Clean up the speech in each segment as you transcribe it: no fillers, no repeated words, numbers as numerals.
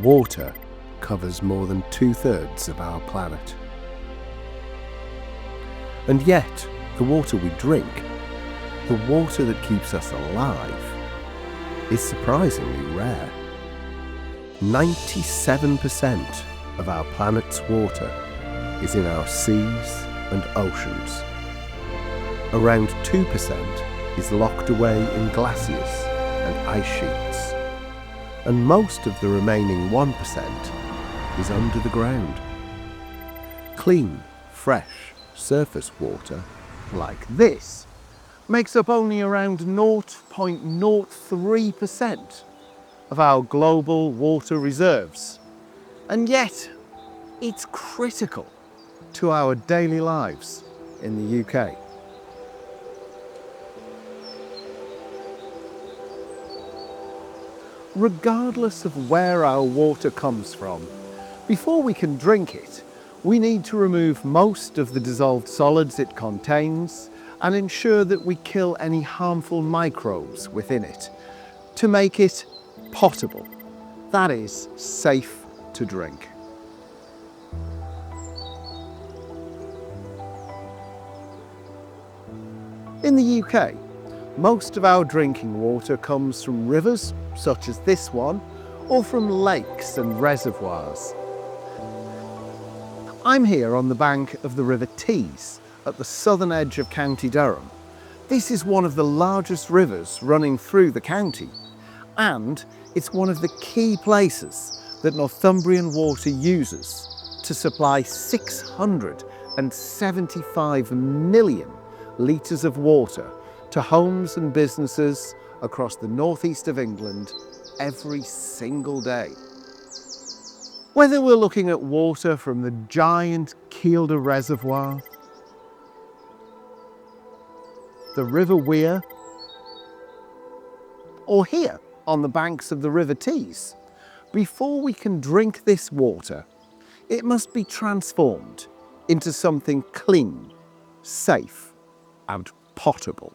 Water covers more than 2/3 of our planet. And yet, the water we drink, the water that keeps us alive, is surprisingly rare. 97% of our planet's water is in our seas and oceans. Around 2% is locked away in glaciers and ice sheets. And most of the remaining 1% is under the ground. Clean, fresh surface water, like this, makes up only around 0.03% of our global water reserves. And yet, it's critical to our daily lives in the UK. Regardless of where our water comes from, before we can drink it, we need to remove most of the dissolved solids it contains and ensure that we kill any harmful microbes within it to make it potable, that is, safe to drink. In the UK, most of our drinking water comes from rivers, such as this one, or from lakes and reservoirs. I'm here on the bank of the River Tees, at the southern edge of County Durham. This is one of the largest rivers running through the county, and it's one of the key places that Northumbrian Water uses to supply 675 million litres of water to homes and businesses across the northeast of England every single day. Whether we're looking at water from the giant Kielder Reservoir, the River Wear, or here on the banks of the River Tees, before we can drink this water, it must be transformed into something clean, safe, and potable.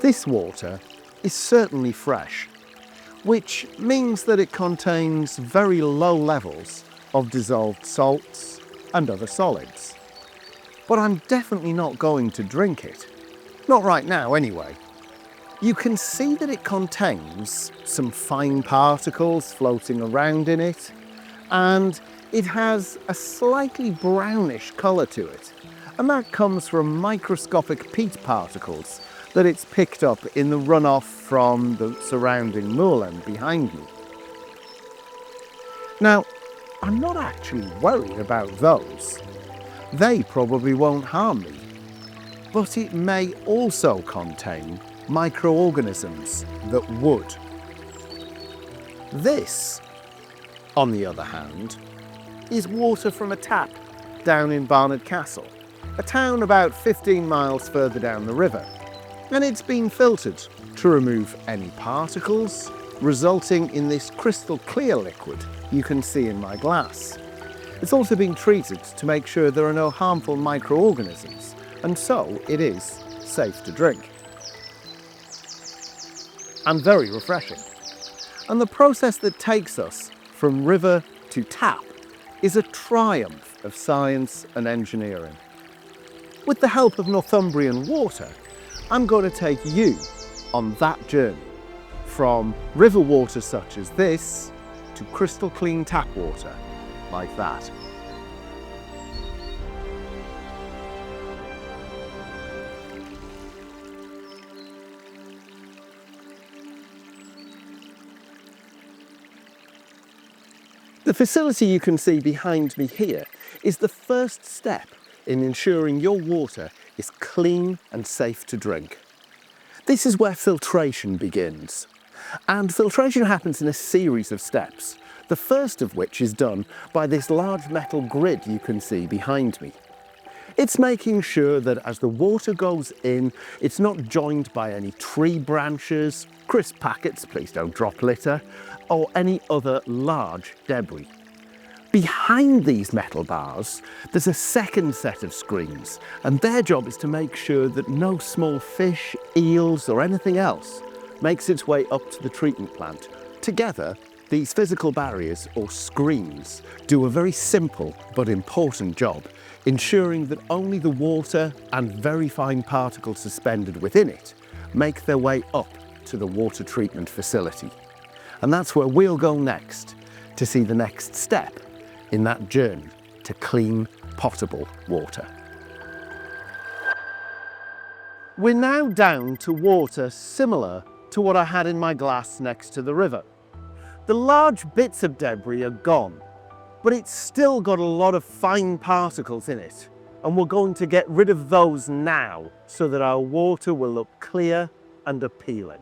This water is certainly fresh, which means that it contains very low levels of dissolved salts and other solids. But I'm definitely not going to drink it. Not right now, anyway. You can see that it contains some fine particles floating around in it, and it has a slightly brownish colour to it, and that comes from microscopic peat particles that it's picked up in the runoff from the surrounding moorland behind me. Now, I'm not actually worried about those. They probably won't harm me, but it may also contain microorganisms that would. This, on the other hand, is water from a tap down in Barnard Castle, a town about 15 miles further down the river, and it's been filtered to remove any particles, resulting in this crystal clear liquid you can see in my glass. It's also been treated to make sure there are no harmful microorganisms, and so it is safe to drink. And very refreshing. And the process that takes us from river to tap is a triumph of science and engineering. With the help of Northumbrian Water, I'm going to take you on that journey, from river water such as this to crystal clean tap water like that. The facility you can see behind me here is the first step in ensuring your water is clean and safe to drink. This is where filtration begins. And filtration happens in a series of steps, the first of which is done by this large metal grid you can see behind me. It's making sure that as the water goes in, it's not joined by any tree branches, crisp packets, please don't drop litter, or any other large debris. Behind these metal bars, there's a second set of screens, and their job is to make sure that no small fish, eels, or anything else makes its way up to the treatment plant. Together, these physical barriers, or screens, do a very simple but important job, ensuring that only the water and very fine particles suspended within it make their way up to the water treatment facility. And that's where we'll go next, to see the next step in that journey to clean, potable water. We're now down to water similar to what I had in my glass next to the river. The large bits of debris are gone, but it's still got a lot of fine particles in it, and we're going to get rid of those now so that our water will look clear and appealing.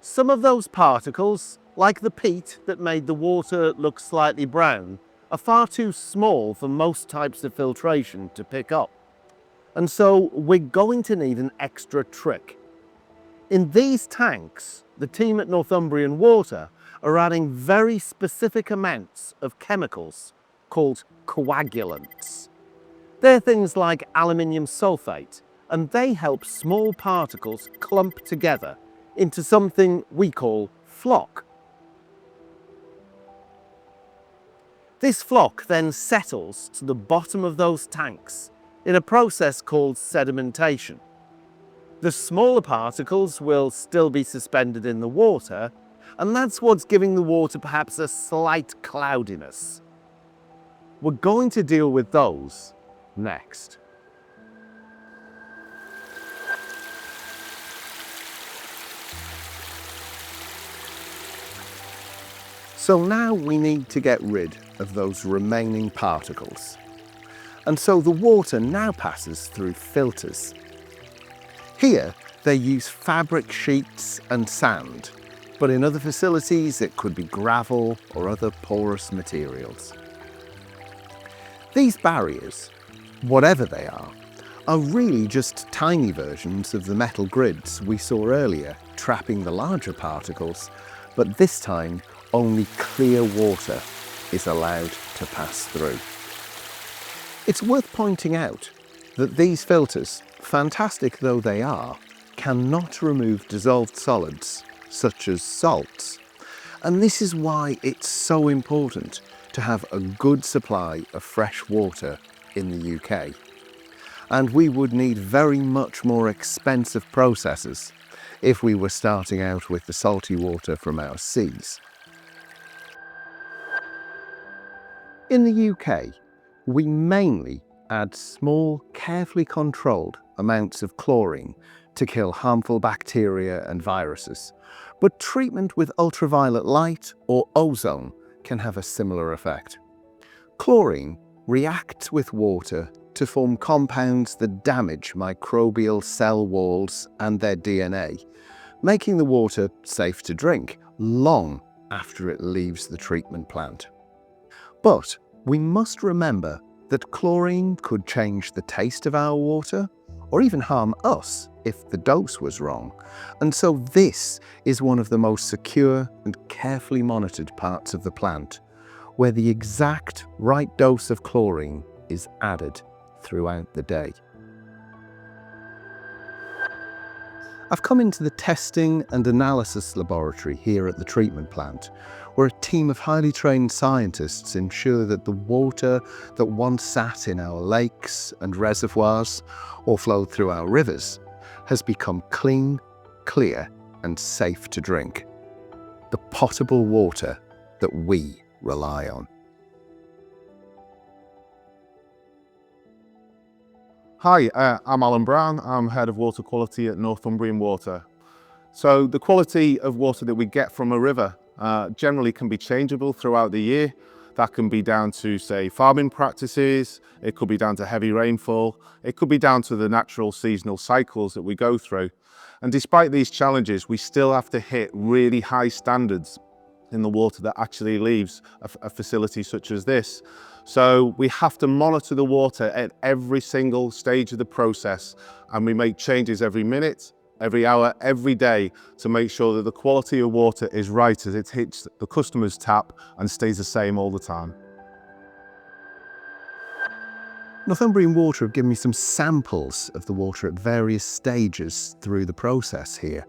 Some of those particles, like the peat that made the water look slightly brown, are far too small for most types of filtration to pick up. And so we're going to need an extra trick. In these tanks, the team at Northumbrian Water are adding very specific amounts of chemicals called coagulants. They're things like aluminium sulfate, and they help small particles clump together into something we call flock. This flock then settles to the bottom of those tanks in a process called sedimentation. The smaller particles will still be suspended in the water, and that's what's giving the water perhaps a slight cloudiness. We're going to deal with those next. So now we need to get rid of those remaining particles. And so the water now passes through filters. Here they use fabric sheets and sand, but in other facilities it could be gravel or other porous materials. These barriers, whatever they are really just tiny versions of the metal grids we saw earlier, trapping the larger particles, but this time only clear water is allowed to pass through. It's worth pointing out that these filters, fantastic though they are, cannot remove dissolved solids such as salts. And this is why it's so important to have a good supply of fresh water in the UK. And we would need very much more expensive processes if we were starting out with the salty water from our seas. In the UK, we mainly add small, carefully controlled amounts of chlorine to kill harmful bacteria and viruses, but treatment with ultraviolet light or ozone can have a similar effect. Chlorine reacts with water to form compounds that damage microbial cell walls and their DNA, making the water safe to drink long after it leaves the treatment plant. But we must remember that chlorine could change the taste of our water or even harm us if the dose was wrong. And so this is one of the most secure and carefully monitored parts of the plant, where the exact right dose of chlorine is added throughout the day. I've come into the testing and analysis laboratory here at the treatment plant, where a team of highly trained scientists ensure that the water that once sat in our lakes and reservoirs or flowed through our rivers has become clean, clear and safe to drink. The potable water that we rely on. Hi, I'm Alan Brown. I'm Head of Water Quality at Northumbrian Water. So the quality of water that we get from a river generally can be changeable throughout the year. That can be down to, say, farming practices, it could be down to heavy rainfall, it could be down to the natural seasonal cycles that we go through. And despite these challenges, we still have to hit really high standards in the water that actually leaves a facility such as this. So we have to monitor the water at every single stage of the process, and we make changes every minute, every hour, every day to make sure that the quality of water is right as it hits the customer's tap and stays the same all the time. Northumbrian Water have given me some samples of the water at various stages through the process here.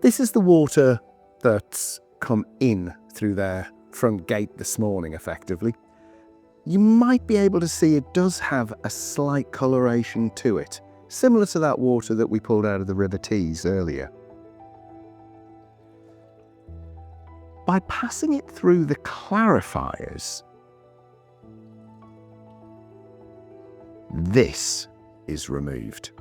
This is the water that's come in through their front gate this morning, effectively. You might be able to see it does have a slight coloration to it, similar to that water that we pulled out of the River Tees earlier. By passing it through the clarifiers, this is removed.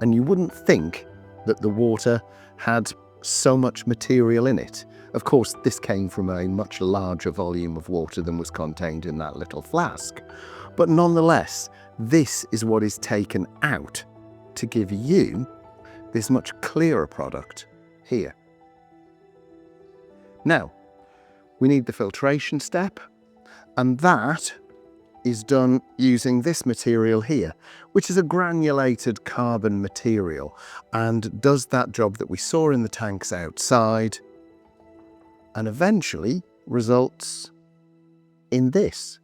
And you wouldn't think that the water had so much material in it. Of course, this came from a much larger volume of water than was contained in that little flask. But nonetheless, this is what is taken out to give you this much clearer product here. Now, we need the filtration step, and that is done using this material here, which is a granulated carbon material and does that job that we saw in the tanks outside, and eventually results in this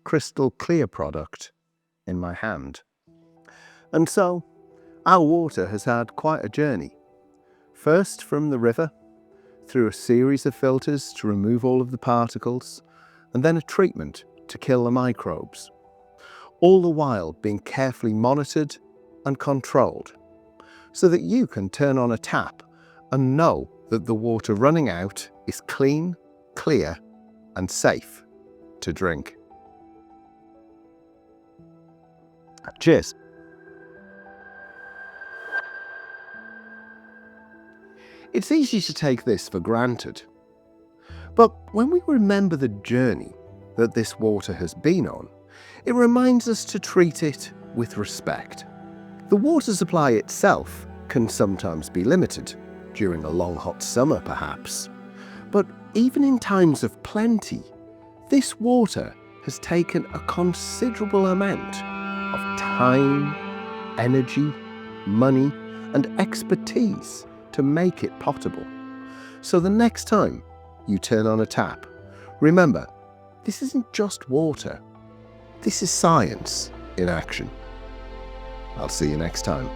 crystal clear product in my hand. And so our water has had quite a journey. First from the river, through a series of filters to remove all of the particles, and then a treatment to kill the microbes, all the while being carefully monitored and controlled, so that you can turn on a tap and know that the water running out is clean, clear, and safe to drink. Cheers. It's easy to take this for granted, but when we remember the journey that this water has been on, it reminds us to treat it with respect. The water supply itself can sometimes be limited, during a long hot summer perhaps, but even in times of plenty, this water has taken a considerable amount of time, energy, money, and expertise to make it potable. So the next time you turn on a tap, remember, this isn't just water. This is science in action. I'll see you next time.